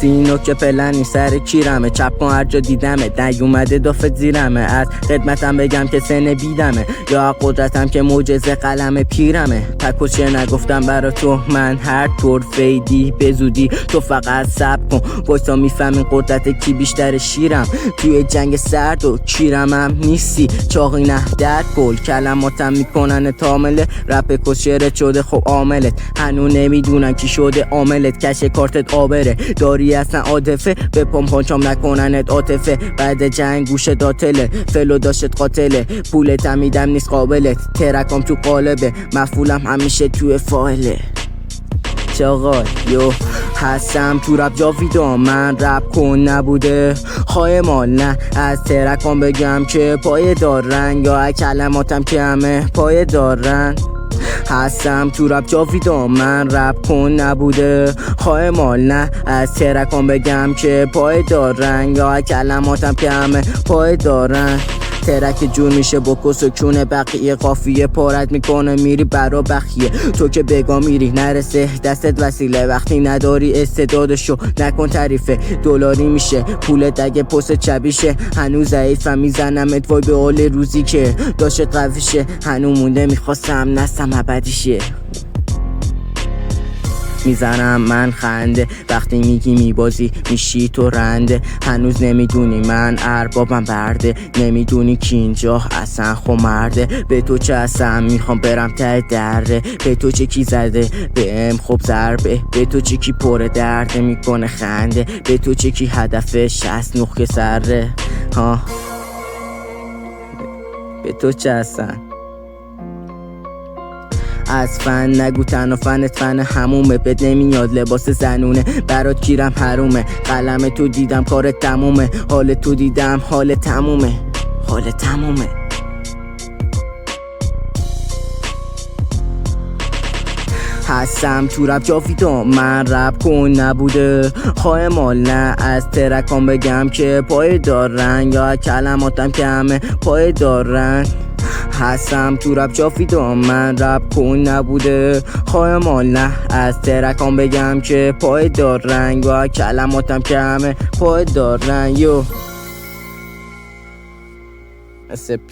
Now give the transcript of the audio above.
سینو که پلنی سر کیرمه، چپ کن هر جا دیدمه، نیومده دافت زیرمه، از خدمتم بگم که سن بیدمه، یا قدرتم که معجزه قلم پیرمه. تکوچه نگفتم برا تو من هر طور فیدی به زودی، تو فقط صبر کن وایسا میفهمین قدرت کی بیشتر شیرم. توی جنگ سرد و کیرمم نیستی، چاقی نه در کل کلماتم میکنن تامله، رپ کشره شده خب عاملت، هنو نمیدونن کی شده عاملت، کش کارتت آبره داری اصلا عاطفه، به پامپانچام نکننت عاطفه، بعد جنگ گوش داتله فلو داشت قاتله، پولت میدم نیست قابلت، ترکام تو قالبه مفعولم همیشه توی فایله. چاقا یو هستم تو رپ جاویدان، من رپ کن نبوده خواهی مال نه، از ترکام بگم که پایه دارن یا کلماتم که همه پایه دارن. هستم تو رپ جاویدان، من رپ کن نبوده خواهی مال نه، از ترکام بگم که پایه دارن یا کلماتم که همه پایه دارن. ترک جور میشه با کس و کونه بقیه، قافیه پارت میکنه میری برا بخیه، تو که بگا میری نرسه دستت وسیله، وقتی نداری استعدادشو نکن تعریفه، دلاری میشه پولت اگه پست چبیشه، هنوز ضعیفم میزنمت وای به حال روزی که داشت قویشه، هنوز مونده میخواستم نستم ابدیشه. میزنم من خنده وقتی میگی میبازی میشی تو رنده، هنوز نمیدونی من اربابم برده، نمیدونی کی اینجا اصلا خمرده، به تو چه اصلا میخوام برم ته درده، به تو چه کی زده بهم خب ضربه، به تو چه کی پر درده میکنه خنده، به تو چه کی هدفش از نخ سره ها، به تو چه اصلا. از فن نگو تن و فنت فن همومه، بد نمیاد لباس زنونه برات کیرم حرومه، قلم تو دیدم کارت تمومه، حال تو دیدم حال تمومه، حال تمومه. هستم تو رپ جاویدان، من رپ کن نبوده خواهی مال نه، از ترکام بگم که پای دارن یا کلماتم که همه پای دارن. هستم تو رپ جاویدان، من رپ کن نبوده خواهی مال نه، از ترکام بگم که پای دارن یا کلماتم که همه پای دارن. یو SP